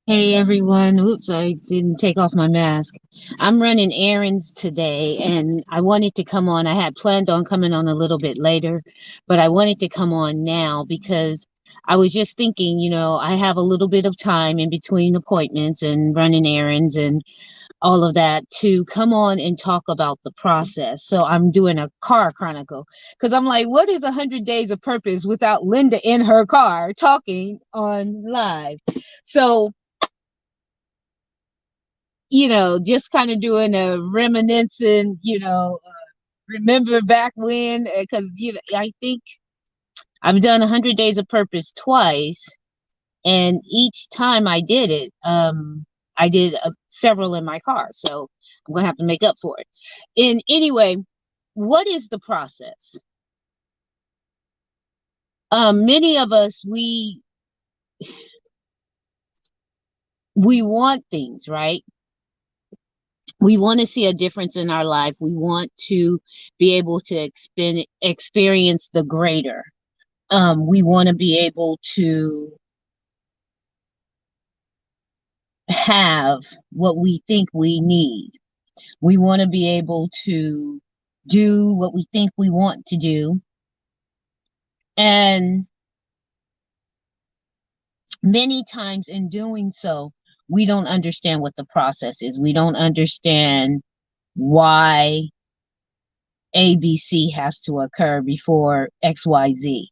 Hey everyone. Oops, I didn't take off my mask. I'm running errands today and I wanted to come on. I had planned on coming on a little bit later, but I wanted to come on now because I was just thinking, I have a little bit of time in between appointments and running errands and all of that to come on and talk about the process. So I'm doing a car chronicle because I'm like, what is 100 Days of Purpose without Linda in her car talking on live? So just kind of doing a reminiscent, remember back when, because, I think I've done 100 Days of Purpose twice, and each time I did it, I did several in my car. So I'm going to have to make up for it. And anyway, what is the process? Many of us, we want things, right? We want to see a difference in our life. We want to be able to experience the greater. We want to be able to have what we think we need. We want to be able to do what we think we want to do. And many times in doing so, we don't understand what the process is. We don't understand why ABC has to occur before XYZ.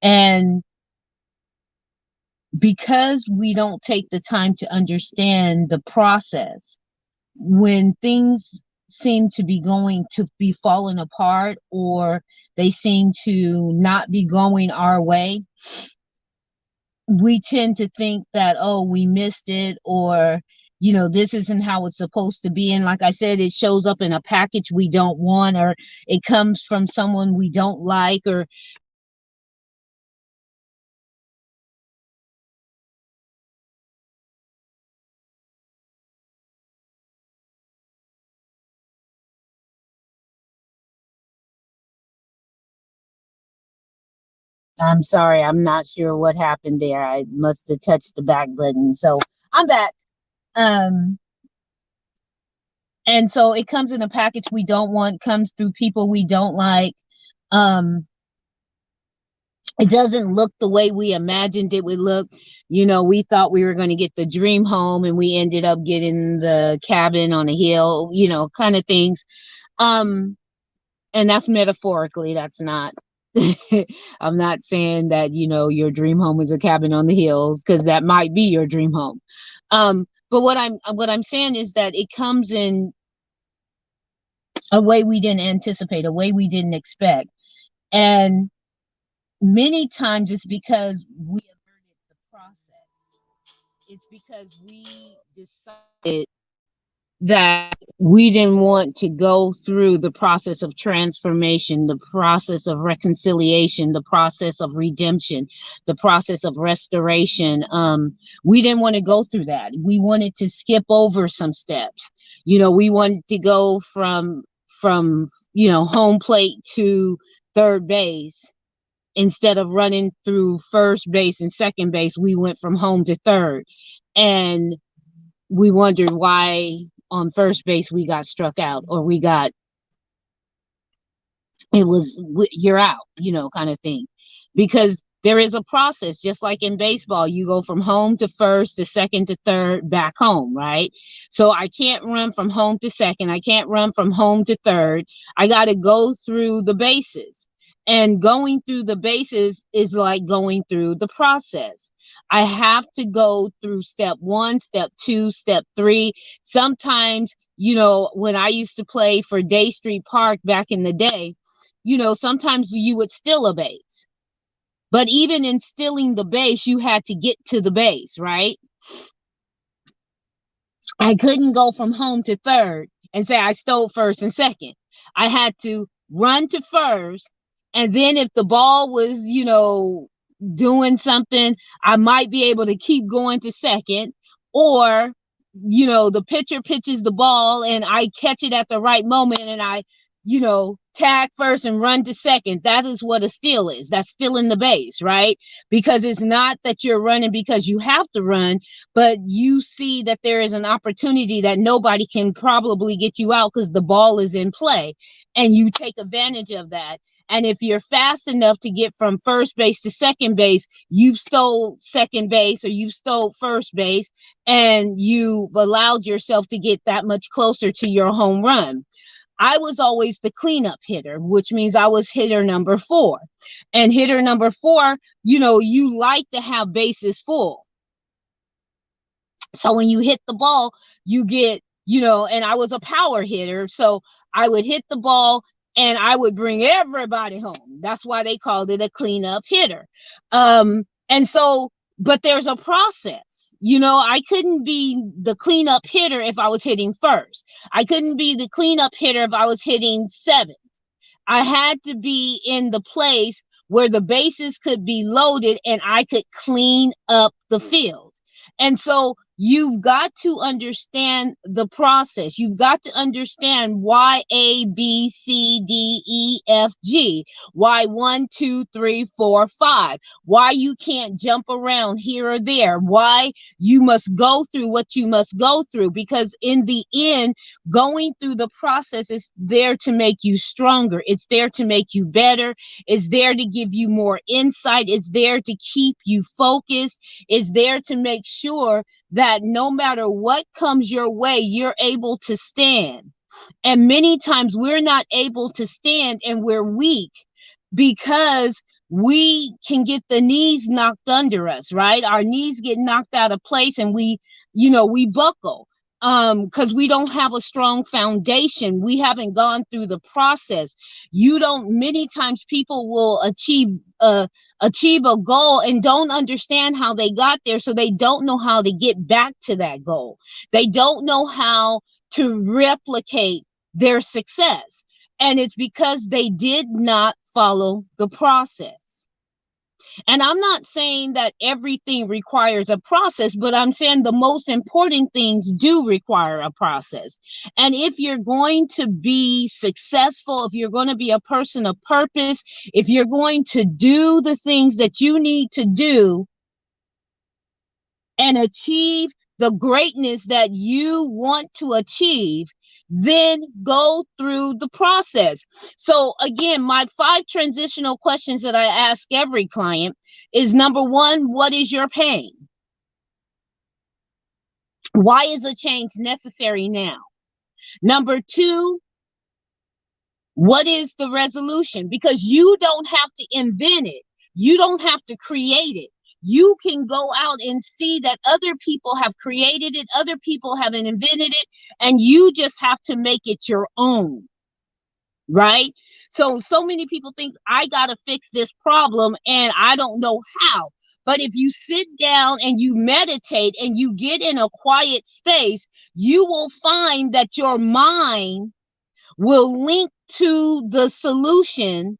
And because we don't take the time to understand the process, when things seem to be going to be falling apart or they seem to not be going our way, we tend to think that, oh, we missed it, or this isn't how it's supposed to be. And like I said, it shows up in a package we don't want, or it comes from someone we don't like, or I'm sorry, I'm not sure what happened there. I must have touched the back button. So I'm back. Um, and so it comes in a package we don't want, comes through people we don't like. Um, it doesn't look the way we imagined it would look. We thought we were going to get the dream home and we ended up getting the cabin on a hill, kind of things. Um, and that's metaphorically, that's not I'm not saying that, your dream home is a cabin on the hills, because that might be your dream home. But what I'm saying is that it comes in a way we didn't anticipate, a way we didn't expect. And many times it's because we averted the process. It's because we decided that we didn't want to go through the process of transformation, the process of reconciliation, the process of redemption, the process of restoration. We didn't want to go through that. We wanted to skip over some steps. We wanted to go from home plate to third base. Instead of running through first base and second base, we went from home to third. And we wondered why on first base we got struck out, or it was, you're out, kind of thing. Because there is a process, just like in baseball, you go from home to first to second to third, back home, right? So I can't run from home to second, I can't run from home to third. I got to go through the bases, and going through the bases is like going through the process. I have to go through step 1, step 2, step 3. Sometimes, when I used to play for Day Street Park back in the day, sometimes you would steal a base. But even in stealing the base, you had to get to the base, right? I couldn't go from home to third and say I stole first and second. I had to run to first. And then if the ball was, doing something, I might be able to keep going to second. Or, the pitcher pitches the ball and I catch it at the right moment and I, tag first and run to second. That is what a steal is. That's stealing the base, right? Because it's not that you're running because you have to run, but you see that there is an opportunity that nobody can probably get you out because the ball is in play, and you take advantage of that. And if you're fast enough to get from first base to second base, you've stole second base or you've stole first base, and you've allowed yourself to get that much closer to your home run. I was always the cleanup hitter, which means I was hitter number 4. And hitter number 4, you like to have bases full. So when you hit the ball, you get, and I was a power hitter. So I would hit the ball and I would bring everybody home. That's why they called it a cleanup hitter. And so, but there's a process. I couldn't be the cleanup hitter if I was hitting first. I couldn't be the cleanup hitter if I was hitting 7th. I had to be in the place where the bases could be loaded and I could clean up the field. And so you've got to understand the process. You've got to understand why A, B, C, D, E, F, G, why 1, 2, 3, 4, 5, why you can't jump around here or there, why you must go through what you must go through, because in the end, going through the process is there to make you stronger. It's there to make you better. It's there to give you more insight. It's there to keep you focused. It's there to make sure that no matter what comes your way, you're able to stand. And many times we're not able to stand and we're weak because we can get the knees knocked under us, right? Our knees get knocked out of place and we buckle because we don't have a strong foundation. We haven't gone through the process. Many times people will achieve a goal and don't understand how they got there. So they don't know how to get back to that goal. They don't know how to replicate their success. And it's because they did not follow the process. And I'm not saying that everything requires a process, but I'm saying the most important things do require a process. And if you're going to be successful, if you're going to be a person of purpose, if you're going to do the things that you need to do and achieve the greatness that you want to achieve, then go through the process. So again, my 5 transitional questions that I ask every client is, number 1, what is your pain? Why is a change necessary now? Number 2, what is the resolution? Because you don't have to invent it. You don't have to create it. You can go out and see that other people have created it, other people have invented it, and you just have to make it your own, right? So many people think, I got to fix this problem and I don't know how. But if you sit down and you meditate and you get in a quiet space, you will find that your mind will link to the solution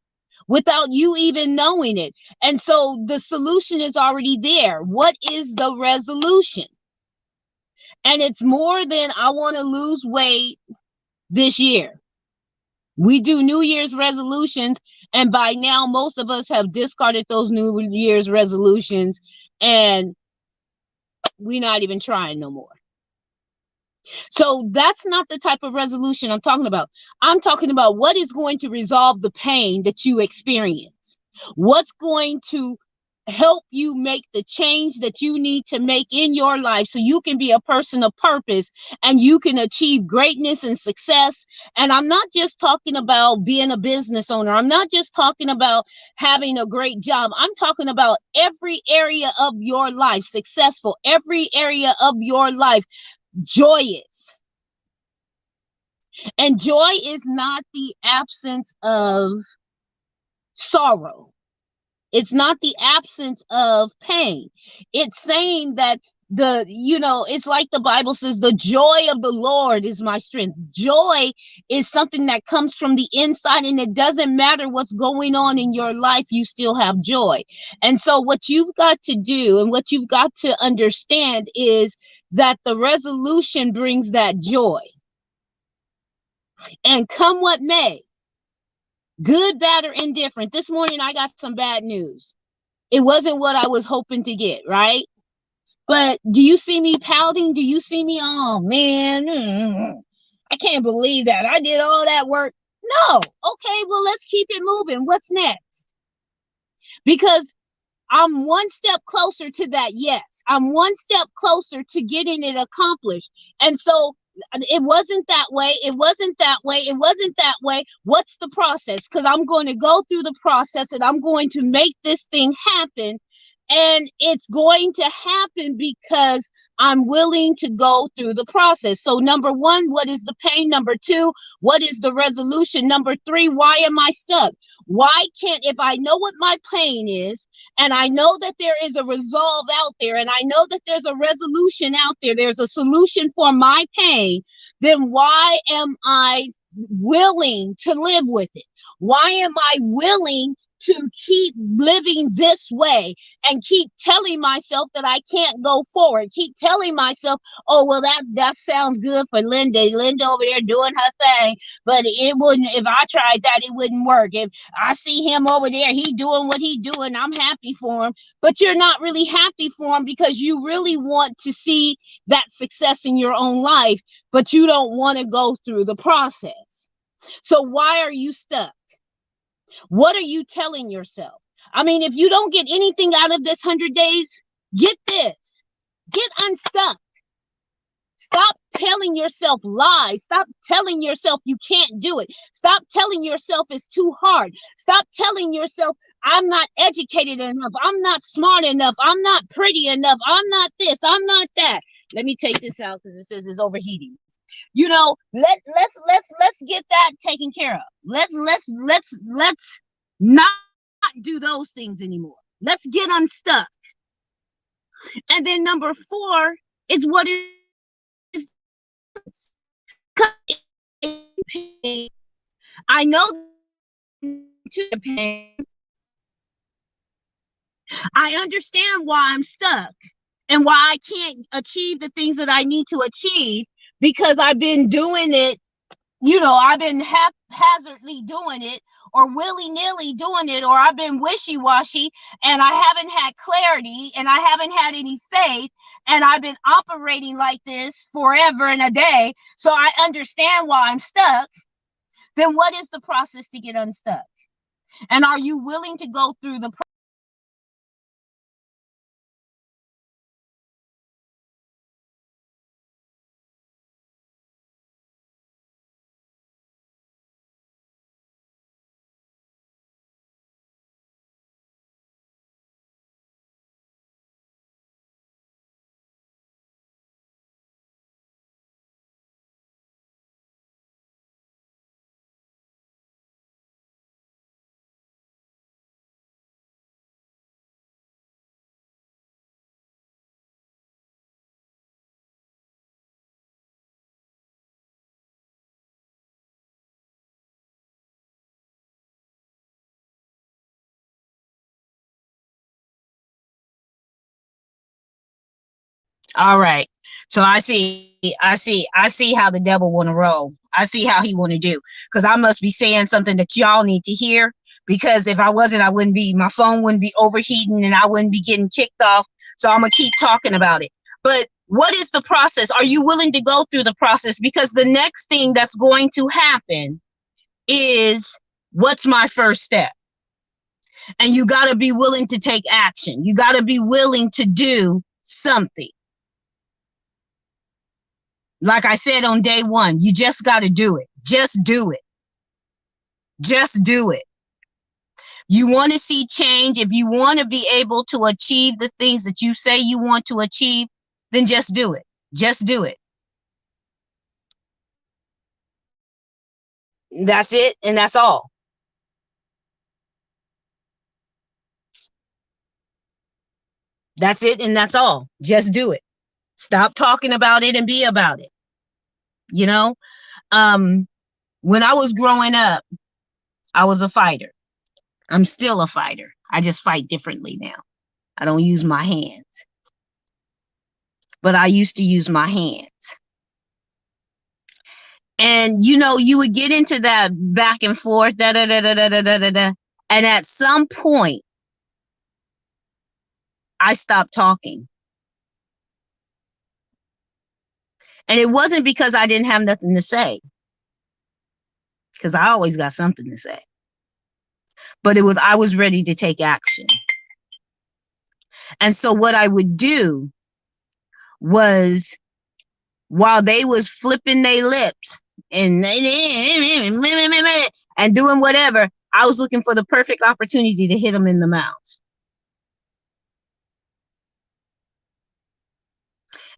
without you even knowing it. And so the solution is already there. What is the resolution? And it's more than, I want to lose weight this year. We do New Year's resolutions, and by now most of us have discarded those New Year's resolutions and we're not even trying no more. So that's not the type of resolution I'm talking about. I'm talking about what is going to resolve the pain that you experience. What's going to help you make the change that you need to make in your life so you can be a person of purpose and you can achieve greatness and success. And I'm not just talking about being a business owner. I'm not just talking about having a great job. I'm talking about every area of your life successful, every area of your life joyous. And joy is not the absence of sorrow. It's not the absence of pain. It's saying that it's like the Bible says, the joy of the Lord is my strength. Joy is something that comes from the inside, and it doesn't matter what's going on in your life, you still have joy. And so what you've got to do and what you've got to understand is that the resolution brings that joy. And come what may, Good, bad, or indifferent. This morning I got some bad news. It wasn't what I was hoping to get, right? But do you see me pouting? Do you see me? Oh man, I can't believe that. I did all that work. No. Okay, well, let's keep it moving. What's next? Because I'm one step closer to that. Yes, I'm one step closer to getting it accomplished. And so it wasn't that way. It wasn't that way. It wasn't that way. What's the process? Because I'm going to go through the process and I'm going to make this thing happen. And it's going to happen because I'm willing to go through the process. So, number one, what is the pain? Number two, what is the resolution? Number three, why am I stuck? Why can't, if I know what my pain is, and I know that there is a resolve out there, and I know that there's a resolution out there, there's a solution for my pain, then why am I willing to live with it? Why am I willing to keep living this way and keep telling myself that I can't go forward? Keep telling myself, oh, well, that sounds good for Linda. Linda over there doing her thing, but it wouldn't, if I tried that, it wouldn't work. If I see him over there, he doing what he doing, I'm happy for him. But you're not really happy for him because you really want to see that success in your own life, but you don't want to go through the process. So why are you stuck? What are you telling yourself? I mean, if you don't get anything out of this 100 days, get this. Get unstuck. Stop telling yourself lies. Stop telling yourself you can't do it. Stop telling yourself it's too hard. Stop telling yourself I'm not educated enough. I'm not smart enough. I'm not pretty enough. I'm not this. I'm not that. Let me take this out because it says it's overheating. You know, let's get that taken care of. Let's not do those things anymore. Let's get unstuck. And then number four is what is pain. I know to the pain. I understand why I'm stuck and why I can't achieve the things that I need to achieve because I've been doing it. You know, I've been haphazardly doing it or willy-nilly doing it, or I've been wishy-washy and I haven't had clarity and I haven't had any faith and I've been operating like this forever and a day. So I understand why I'm stuck. Then what is the process to get unstuck? And are you willing to go through the process? All right. So I see how the devil want to roll. I see how he want to do. Because I must be saying something that y'all need to hear. Because if I wasn't, I wouldn't be, my phone wouldn't be overheating and I wouldn't be getting kicked off. So I'm gonna keep talking about it. But what is the process? Are you willing to go through the process? Because the next thing that's going to happen is, what's my first step? And you got to be willing to take action. You got to be willing to do something. Like I said on day one, you just got to do it. Just do it. Just do it. You want to see change. If you want to be able to achieve the things that you say you want to achieve, then just do it. Just do it. That's it. And that's all. That's it. And that's all. Just do it. Stop talking about it and be about it. You know, um, when I was growing up, I was a fighter. I'm still a fighter. I just fight differently now. I don't use my hands, but I used to use my hands. And you would get into that back and forth, da da da da da da da da. Da. And at some point, I stopped talking. And it wasn't because I didn't have nothing to say, because I always got something to say. But it was I was ready to take action. And so what I would do was, while they was flipping their lips and and doing whatever, I was looking for the perfect opportunity to hit them in the mouth.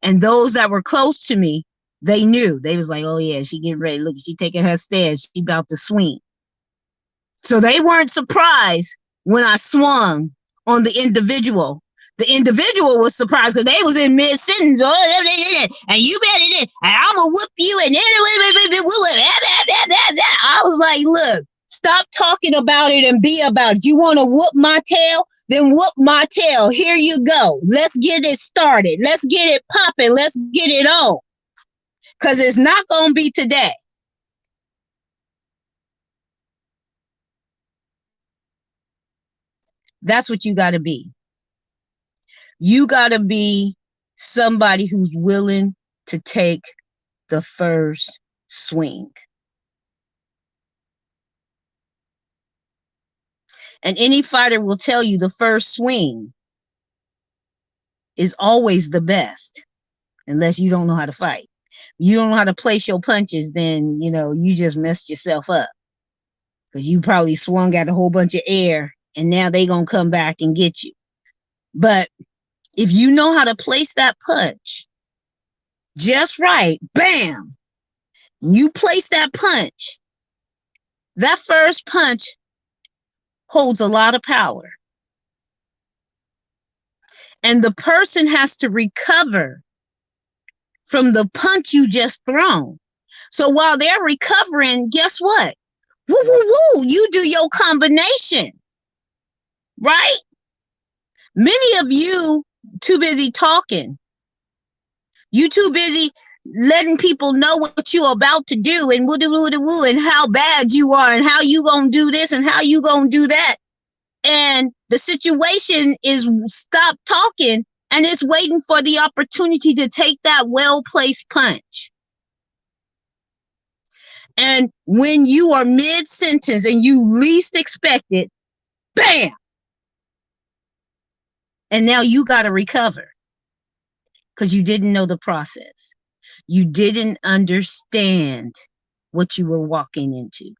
And those that were close to me, they knew. They was like, oh yeah, she getting ready. Look, she taking her stand. She about to swing. So they weren't surprised when I swung on the individual. The individual was surprised because they was in mid sentence, and you better and I'm gonna whoop you, and I was like, look, stop talking about it and be about it. You want to whoop my tail? Then whoop my tail. Here you go. Let's get it started. Let's get it popping. Let's get it on. Because it's not gonna be today. That's what you got to be. You got to be somebody who's willing to take the first swing. And any fighter will tell you the first swing is always the best, unless you don't know how to fight. You don't know how to place your punches, then, you just messed yourself up. Because you probably swung at a whole bunch of air, and now they going to come back and get you. But if you know how to place that punch just right, bam, you place that punch, that first punch holds a lot of power. And the person has to recover from the punch you just thrown. So while they're recovering, guess what? Woo, woo, woo, you do your combination, right? Many of you too busy talking. You too busy letting people know what you're about to do and woo, woo, woo, and how bad you are and how you gonna do this and how you gonna do that. And the situation is stop talking and it's waiting for the opportunity to take that well-placed punch. And when you are mid-sentence and you least expect it, bam! And now you got to recover because you didn't know the process. You didn't understand what you were walking into.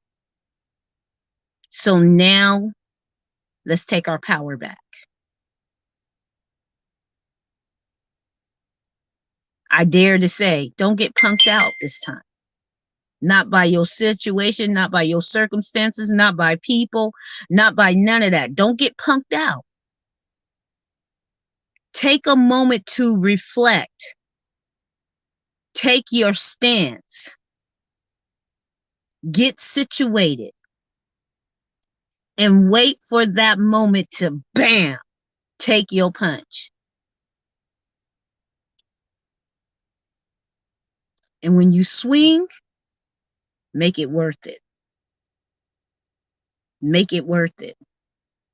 So now let's take our power back. I dare to say, don't get punked out this time. Not by your situation, not by your circumstances, not by people, not by none of that. Don't get punked out. Take a moment to reflect. Take your stance. Get situated. And wait for that moment to, bam, take your punch. And when you swing, make it worth it. Make it worth it.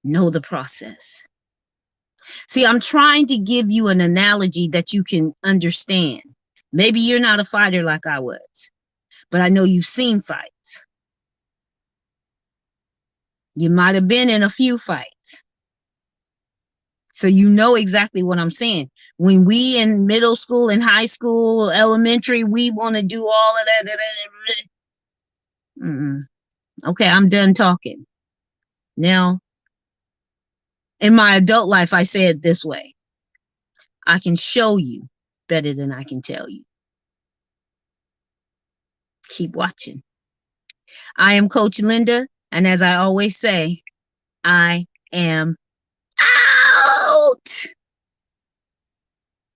Know the process. See, I'm trying to give you an analogy that you can understand. Maybe you're not a fighter like I was, but I know you've seen fights. You might have been in a few fights. So you know exactly what I'm saying. When we in middle school and high school, elementary, we want to do all of that. Okay, I'm done talking. Now, in my adult life, I say it this way. I can show you better than I can tell you. Keep watching. I am Coach Linda, and as I always say, I am out.